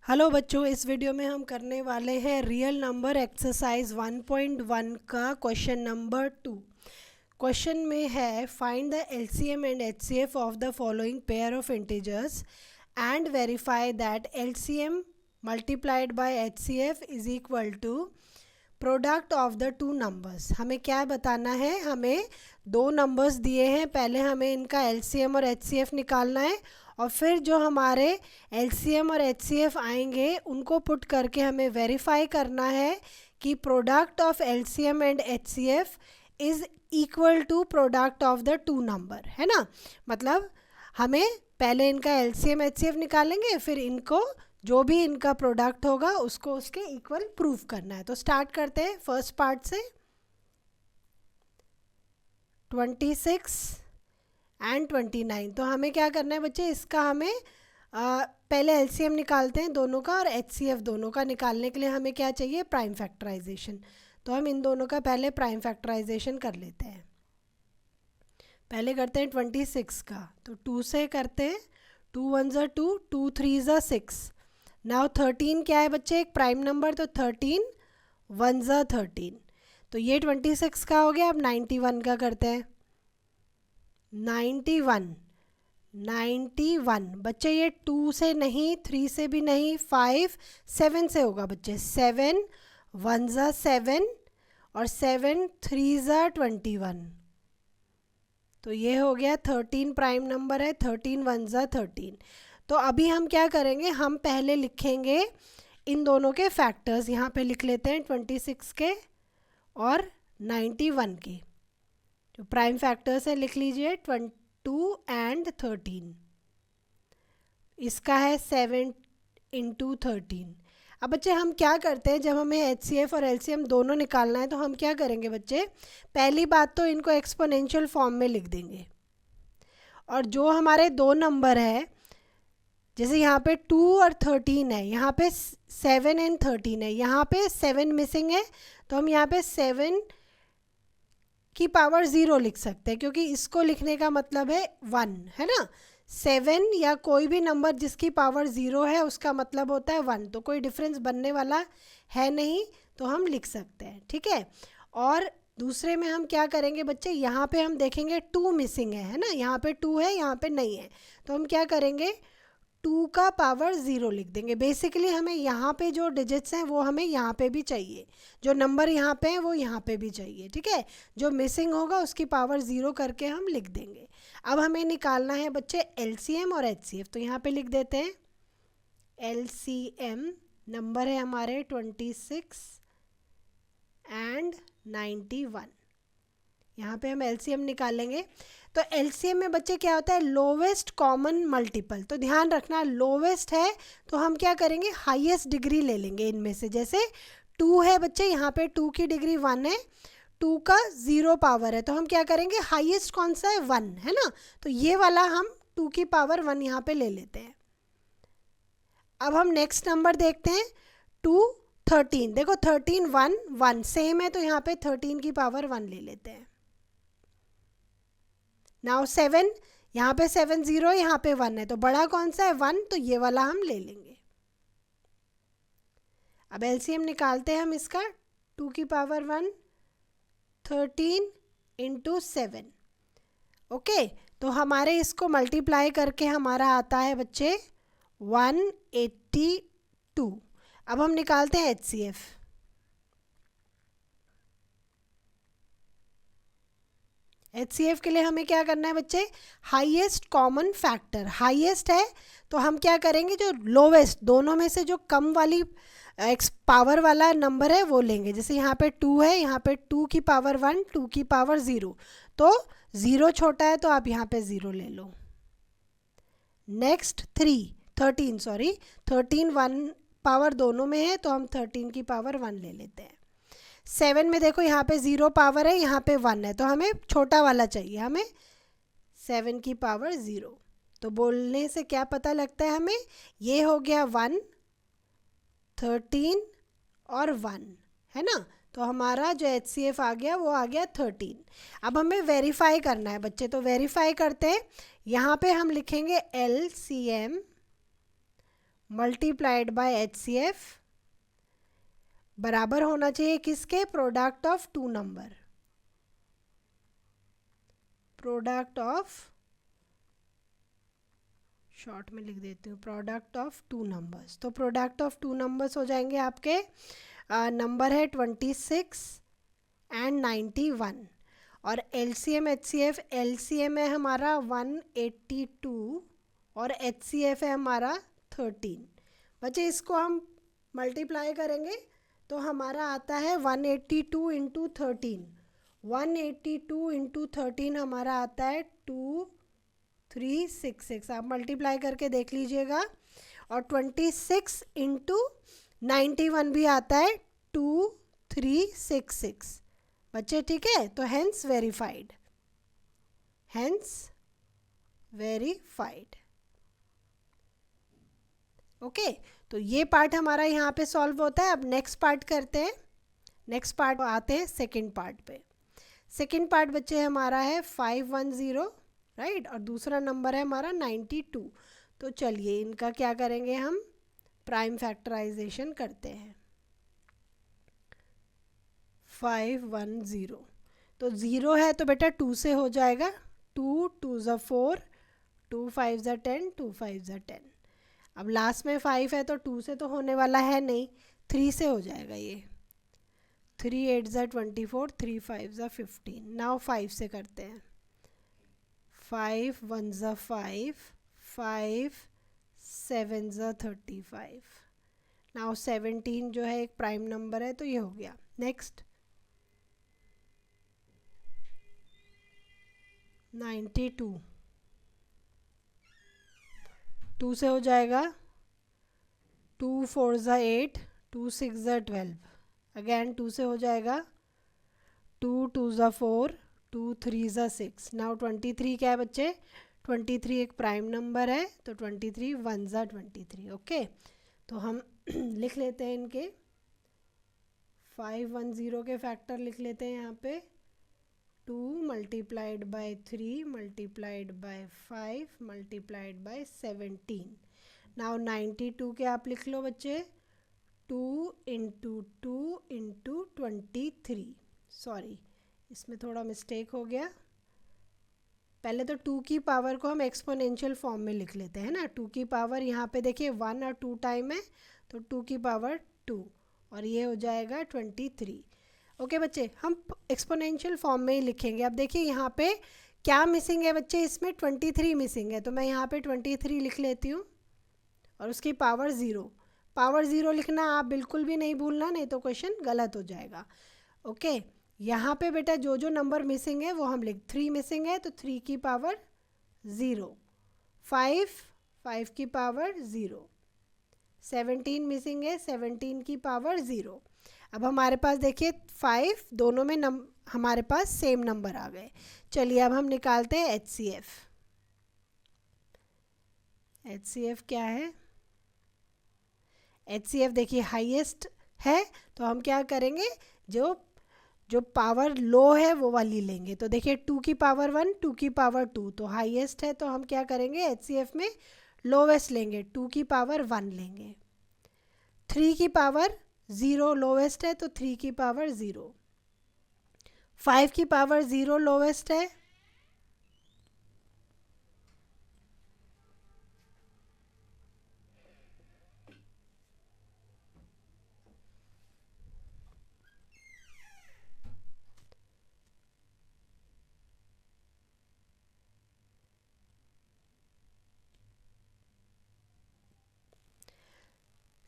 Hello बच्चों, इस video में हम करने वाले हैं रियल नंबर एक्सरसाइज 1.1 का क्वेश्चन नंबर 2। क्वेश्चन में है find the LCM and HCF of the following pair of integers and verify that LCM multiplied by HCF is equal to product of the two numbers. हमें क्या बताना है, हमें दो numbers दिए हैं, पहले हमें इनका एलसीएम और एचसीएफ निकालना है और फिर जो हमारे एलसीएम और एचसीएफ आएंगे उनको पुट करके हमें वेरीफाई करना है कि product of LCM and HCF is equal to product of the two number, है ना। मतलब हमें पहले इनका एलसीएम एचसीएफ निकालेंगे, फिर इनको जो भी इनका प्रोडक्ट होगा उसको उसके इक्वल प्रूव करना है। तो स्टार्ट करते हैं फर्स्ट पार्ट से। 26 एंड 29, तो हमें क्या करना है बच्चे, इसका हमें पहले एलसीएम निकालते हैं दोनों का और एचसीएफ दोनों का। निकालने के लिए हमें क्या चाहिए, प्राइम फैक्टराइजेशन। तो हम इन दोनों का पहले प्राइम फैक्टराइजेशन कर लेते हैं। पहले करते हैं 26 का, तो 2 से करते हैं। 2 1 ज़ा 2, 2 3 ज़ा 6। नाउ 13 क्या है बच्चे, एक प्राइम नंबर, तो 13 1 ज़ा 13। तो ये 26 का हो गया। अब 91 का करते हैं। 91 बच्चे, ये 2 से नहीं, 3 से भी नहीं, 5 7 से होगा बच्चे। 7 1 ज़ा 7 और 7 3 ज़ा 21। तो ये हो गया 13 प्राइम नंबर है। 13 1 ज़ा 13। तो अभी हम क्या करेंगे, हम पहले लिखेंगे इन दोनों के फैक्टर्स। यहाँ पे लिख लेते हैं 26 के और 91 के जो प्राइम फैक्टर्स है, लिख लीजिए 22 एंड 13। इसका है 7 इंटू 13। अब बच्चे हम क्या करते हैं, जब हमें एचसीएफ और एलसीएम दोनों निकालना है तो हम क्या करेंगे बच्चे, पहली बात तो इनको एक्सपोनेंशियल फॉर्म में लिख देंगे। और जो हमारे दो नंबर है, जैसे यहाँ पे 2 और 13 है, यहाँ पे 7 एंड 13 है, यहाँ पे 7 मिसिंग है, तो हम यहाँ पे 7 की पावर 0 लिख सकते हैं, क्योंकि इसको लिखने का मतलब है 1, है ना। 7 या कोई भी नंबर जिसकी पावर 0 है उसका मतलब होता है 1, तो कोई डिफरेंस बनने वाला है नहीं, तो हम लिख सकते हैं, ठीक है। और दूसरे में हम क्या करेंगे बच्चे, यहाँ पे हम देखेंगे 2 मिसिंग है ना। यहाँ पे 2 है, यहाँ पे नहीं है, तो हम क्या करेंगे, 2 का पावर 0 लिख देंगे। बेसिकली हमें यहाँ पे जो डिजिट्स हैं वो हमें यहाँ पे भी चाहिए, जो नंबर यहाँ पे हैं वो यहाँ पे भी चाहिए, ठीक है। जो मिसिंग होगा उसकी पावर 0 करके हम लिख देंगे। अब हमें निकालना है बच्चे एलसीएम और एचसीएफ, तो यहाँ पे लिख देते हैं एलसीएम। नंबर है हमारे 26 एंड 91। यहाँ पे हम एलसीएम निकालेंगे। तो एलसीएम में बच्चे क्या होता है, लोवेस्ट कॉमन मल्टीपल। तो ध्यान रखना, लोवेस्ट है तो हम क्या करेंगे, हाईएस्ट डिग्री ले लेंगे इनमें से। जैसे 2 है बच्चे, यहाँ पे 2 की डिग्री 1 है, 2 का 0 पावर है, तो हम क्या करेंगे, हाईएस्ट कौन सा है, 1, है ना। तो ये वाला हम 2 की पावर 1 यहाँ पे ले लेते हैं। अब हम नेक्स्ट नंबर देखते हैं 2 13। देखो 13 1 1 सेम है, तो यहाँ पे 13 की पावर 1 ले लेते हैं। नाउ 7, यहाँ पे 7 0, यहाँ पे 1 है, तो बड़ा कौन सा है, 1, तो ये वाला हम ले लेंगे। अब एलसीएम निकालते हैं हम इसका। 2 की पावर 1 13 इंटू 7। ओके, तो हमारे इसको मल्टीप्लाई करके हमारा आता है बच्चे 182। अब हम निकालते हैं एचसीएफ। एचसीएफ के लिए हमें क्या करना है बच्चे, हाईएस्ट कॉमन फैक्टर। हाईएस्ट है तो हम क्या करेंगे, जो लोवेस्ट, दोनों में से जो कम वाली पावर वाला नंबर है वो लेंगे। जैसे यहाँ पे 2 है, यहाँ पे 2 की पावर 1, 2 की पावर 0, तो 0 छोटा है तो आप यहाँ पे 0 ले लो। नेक्स्ट 13 1 पावर दोनों में है, तो हम 13 की पावर 1 ले लेते हैं। 7 में देखो यहाँ पे 0 पावर है, यहाँ पे 1 है, तो हमें छोटा वाला चाहिए, हमें 7 की पावर 0। तो बोलने से क्या पता लगता है हमें, ये हो गया 1 13 और 1, है ना। तो हमारा जो एचसीएफ आ गया वो आ गया 13। अब हमें वेरीफाई करना है बच्चे, तो वेरीफाई करते हैं। यहाँ पे हम लिखेंगे एलसीएम मल्टीप्लाइड बाय HCF बराबर होना चाहिए किसके, product of two number, product of, short में लिख देती हूँ, प्रोडक्ट ऑफ टू नंबर्स। तो प्रोडक्ट ऑफ टू नंबर्स हो जाएंगे आपके, नंबर है 26 एंड 91, और LCM HCF, LCM है हमारा 182 और HCF है हमारा 13। बच्चे इसको हम मल्टीप्लाई करेंगे तो हमारा आता है 182 इंटू 13, 182 इंटू 13 हमारा आता है 2366। आप मल्टीप्लाई करके देख लीजिएगा। और 26 इंटू 91 भी आता है 2366। बच्चे ठीक है, तो hence verified, hence verified. Okay, तो ये पार्ट हमारा यहाँ पे सॉल्व होता है। अब नेक्स्ट पार्ट करते हैं, नेक्स्ट पार्ट आते हैं सेकंड पार्ट पे। सेकंड पार्ट बच्चे हमारा है 510, राइट, और दूसरा नंबर है हमारा 92। तो चलिए इनका क्या करेंगे, हम प्राइम फैक्टराइजेशन करते हैं। 510, तो 0 है तो बेटा 2 से हो जाएगा, 2 2 ज़ा 4, 2 5 ज़ा 10, 2 5 ज़ा 10। अब लास्ट में 5 है तो 2 से तो होने वाला है नहीं, 3 से हो जाएगा ये, 3 8 ज़ा 24, 3 5 ज़ा 15। नाउ 5 से करते हैं, 5 1 ज़ा 5, 5 7 ज़ा 35। नाउ 17 जो है एक प्राइम नंबर है तो ये हो गया। नेक्स्ट 92, 2 से हो जाएगा, 2 4 ज़ा 8, 2 6 ज़ा 12, अगेन 2 से हो जाएगा, 2 2 ज़ा 4, 2 3 ज़ा 6। नाउ 23 क्या है बच्चे, 23 एक प्राइम नंबर है तो 23 1 ज़ा 23। ओके, तो हम लिख लेते हैं इनके 510 के फैक्टर लिख लेते हैं यहाँ पे, 2 multiplied by 3 multiplied by 5 multiplied by 17। Now 92 के आप लिख लो बच्चे, 2 इंटू 2 इंटू 23। सॉरी, इसमें थोड़ा मिस्टेक हो गया, पहले तो 2 की पावर को हम एक्सपोनेंशियल फॉर्म में लिख लेते हैं ना। 2 की पावर यहाँ पे देखिए 1 और 2 टाइम है तो 2 की पावर 2, और ये हो जाएगा 23। ओके बच्चे, हम एक्सपोनेंशियल फॉर्म में ही लिखेंगे। अब देखिए यहाँ पे क्या मिसिंग है बच्चे, इसमें 23 मिसिंग है, तो मैं यहाँ पे 23 लिख लेती हूँ और उसकी पावर 0। पावर 0 लिखना आप बिल्कुल भी नहीं भूलना, नहीं तो क्वेश्चन गलत हो जाएगा। ओके, यहाँ पे बेटा जो जो नंबर मिसिंग है वो हम लिख, 3 मिसिंग है तो 3 की पावर 0, 5 की पावर 0, 17 मिसिंग है, 17 की पावर 0। अब हमारे पास देखिए 5 दोनों में हमारे पास सेम नंबर आ गए। चलिए अब हम निकालते हैं HCF। HCF क्या है, HCF देखिए हाईएस्ट है तो हम क्या करेंगे, जो जो पावर लो है वो वाली लेंगे। तो देखिए 2 की पावर 1, 2 की पावर 2, तो हाईएस्ट है तो हम क्या करेंगे, HCF में लोवेस्ट लेंगे, 2 की पावर 1 लेंगे। 3 की पावर 0 लोवेस्ट है तो 3 की पावर 0। 5 की पावर 0 लोवेस्ट है,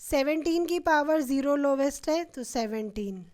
सेवनटीन की पावर 0 लोवेस्ट है तो 17।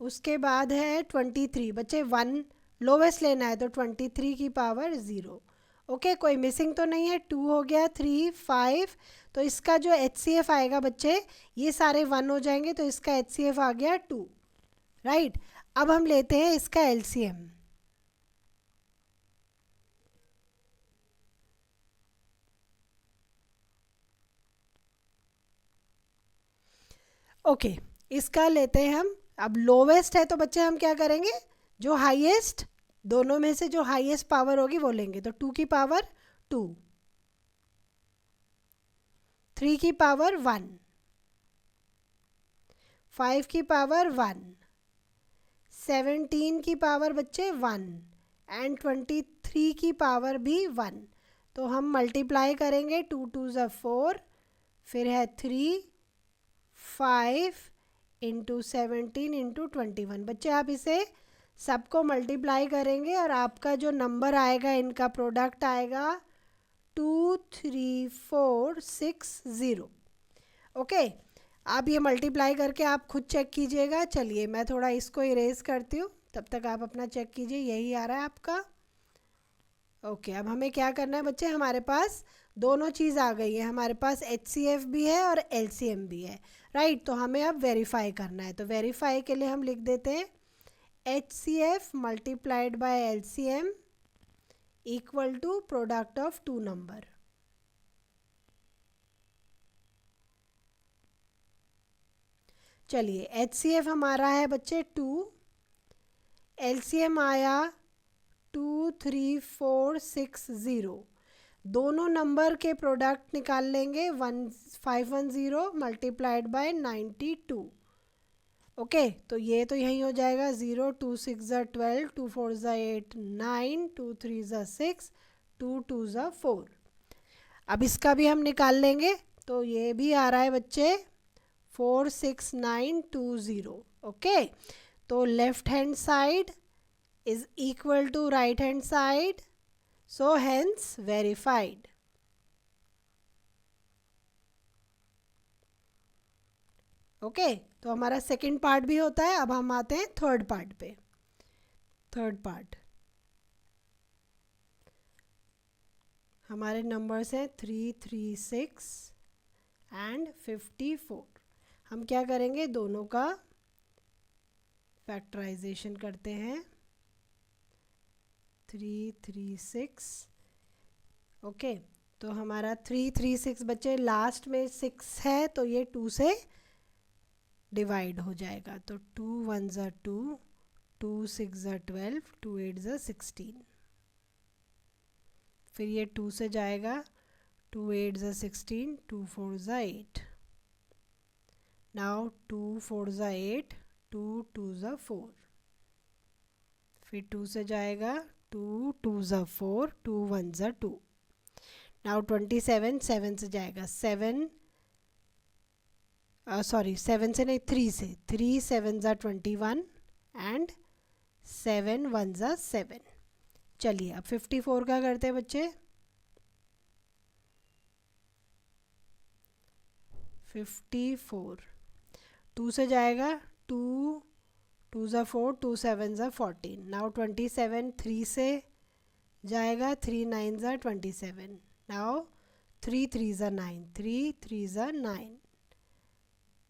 उसके बाद है 23, बच्चे 1 लोवेस्ट लेना है तो 23 की पावर 0। ओके, कोई मिसिंग तो नहीं है, 2 हो गया, 3 5, तो इसका जो HCF आएगा बच्चे, ये सारे 1 हो जाएंगे तो इसका HCF आ गया 2, राइट। अब हम लेते हैं इसका LCM। ओके, इसका लेते हैं हम। अब लोवेस्ट है तो बच्चे हम क्या करेंगे, जो हाईएस्ट, दोनों में से जो हाईएस्ट पावर होगी वो लेंगे, तो 2 की पावर 2, 3 की पावर 1, 5 की पावर 1, 17 की पावर बच्चे 1 एंड 23 की पावर भी 1। तो हम मल्टीप्लाई करेंगे, 2 2 ज़ा 4, फिर है 3, 5 इंटू 17 इंटू 21। बच्चे आप इसे सबको मल्टीप्लाई करेंगे और आपका जो नंबर आएगा, इनका प्रोडक्ट आएगा 23460। ओके, आप ये मल्टीप्लाई करके आप खुद चेक कीजिएगा। चलिए मैं थोड़ा इसको इरेज करती हूँ, तब तक आप अपना चेक कीजिए। यही आ रहा है आपका। ओके, अब हमें क्या करना है बच्चे, हमारे पास दोनों चीज़ आ गई है, हमारे पास HCF भी है और LCM भी है, राइट। तो हमें अब वेरीफाई करना है, तो वेरीफाई के लिए हम लिख देते हैं HCF multiplied by LCM equal to product of two number. चलिए HCF हमारा है बच्चे 2, LCM आया 23460। दोनों नंबर के प्रोडक्ट निकाल लेंगे, 1510 मल्टीप्लाइड बाय 92। ओके, तो ये तो यहीं हो जाएगा, 0 2 6 ज़ा 12, 2 4 ज़ा 8 9, 2 3 ज़ा 6, 2 2 ज़ा 4। अब इसका भी हम निकाल लेंगे, तो ये भी आ रहा है बच्चे 46920। ओके, तो left hand side is equal to right hand side, so hence verified। Okay, तो हमारा सेकंड पार्ट भी होता है। अब हम आते हैं थर्ड पार्ट पे। थर्ड पार्ट हमारे नंबर्स हैं 336 एंड 54। हम क्या करेंगे, दोनों का फैक्टराइजेशन करते हैं। 336, ओके, तो हमारा 336 बच्चे लास्ट में 6 है, तो ये 2 से डिवाइड हो जाएगा। तो 2 1 ज़ा 2, 2 6 ज़ा 12, 2 8 ज़ा 16। फिर ये 2 से जाएगा, 2 8 ज़ा 16, 2 4 ज़ा 8। नाउ 2 4 ज़ा 8, 2 2 ज़ा 4। फिर 2 से जाएगा, 2 2 ज़ा 4, 2 1 ज़ा 2। नाउ 27, 7 से जाएगा, 7 सॉरी 7 से नहीं, 3 से, 3 7 ज़ा 21 एंड 7 1 ज़ा 7। चलिए अब 54 का करते हैं बच्चे। 54 2 से जाएगा, 2 2 ज़ा 4, 2 7 ज़ा 14। नाउ 27 3 से जाएगा, 3 9 ज़ा 27। नाउ 3 3 ज़ा 9, 3 3 ज़ा 9।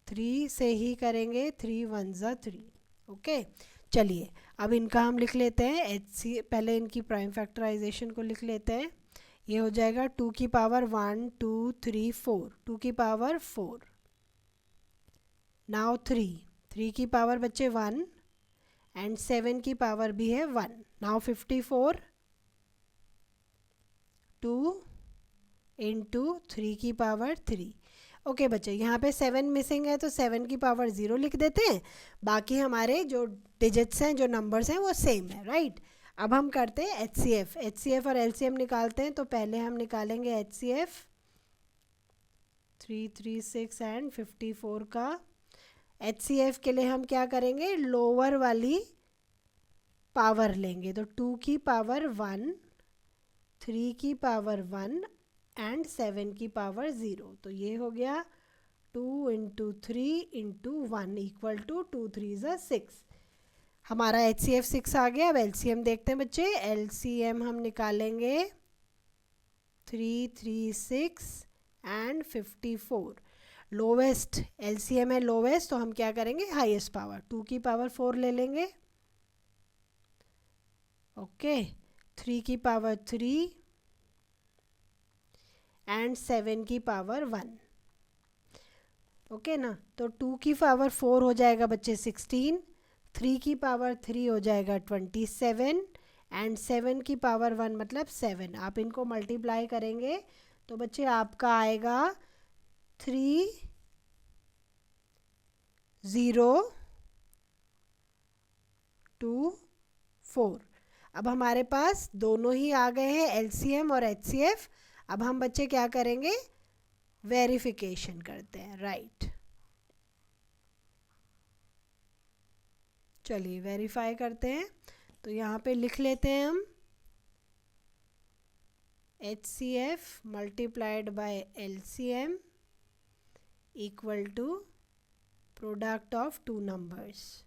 3 से ही करेंगे, 3 1 ज़ा 3। ओके, चलिए अब इनका हम लिख लेते हैं पहले इनकी प्राइम फैक्टराइजेशन को लिख लेते हैं। ये हो जाएगा 2 की पावर 1 2 3 4, 2 की पावर 4। नाउ 3 की पावर बच्चे 1 एंड 7 की पावर भी है 1। नाउ 54 2 इंटू 3 की पावर 3। ओके बच्चे, यहाँ पे 7 मिसिंग है, तो 7 की पावर 0 लिख देते हैं। बाकी हमारे जो डिजिट्स हैं, जो नंबर्स हैं, वो सेम है, राइट। अब हम करते हैं HCF और LCM निकालते हैं। तो पहले हम निकालेंगे HCF 336 एंड 54 का। HCF के लिए हम क्या करेंगे, लोअर वाली पावर लेंगे, तो 2 की पावर 1, 3 की पावर 1 एंड 7 की पावर 0। तो ये हो गया 2 इंटू 3 इंटू 1 इक्वल टू 2 3 ज़ा 6। हमारा HCF 6 आ गया। अब LCM देखते हैं बच्चे। LCM हम निकालेंगे 336 एंड 54। लोवेस्ट LCM है लोवेस्ट, तो हम क्या करेंगे, हाईएस्ट पावर 2 की पावर 4 ले लेंगे। ओके, 3 की पावर 3 एंड 7 की पावर 1। ओके ना, तो 2 की पावर 4 हो जाएगा बच्चे 16, 3 की पावर 3 हो जाएगा 27 एंड 7 की पावर 1 मतलब 7। आप इनको मल्टीप्लाई करेंगे तो बच्चे आपका आएगा 3 0 2 4। अब हमारे पास दोनों ही आ गए हैं, एलसीएम और एचसीएफ। अब हम बच्चे क्या करेंगे, वेरिफिकेशन करते हैं, राइट। चलिए वेरीफाई करते हैं। तो यहाँ पे लिख लेते हैं हम HCF multiplied by LCM equal to product of two numbers.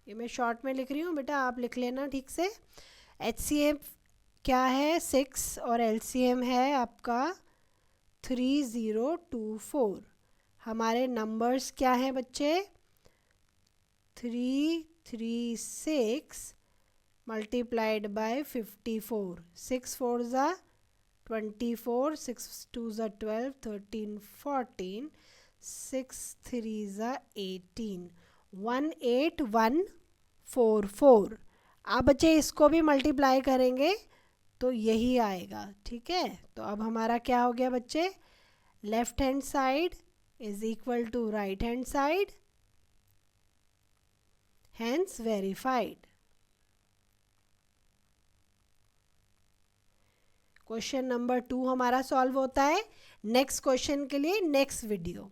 ये मैं शॉर्ट में लिख रही हूँ बेटा, आप लिख लेना ठीक से। HCF क्या है 6 और LCM है आपका 3024। हमारे नंबर्स क्या हैं बच्चे, 336 मल्टीप्लाइड बाय 54। 6 4 ज़ा 24, 6 2 ज़ा 12, 13 14, 6 3 ज़ा 18, 18144। आप बच्चे इसको भी मल्टीप्लाई करेंगे तो यही आएगा, ठीक है। तो अब हमारा क्या हो गया बच्चे, left hand side is equal to right hand side, hence verified. Question number 2 हमारा सॉल्व होता है। नेक्स्ट क्वेश्चन के लिए नेक्स्ट वीडियो।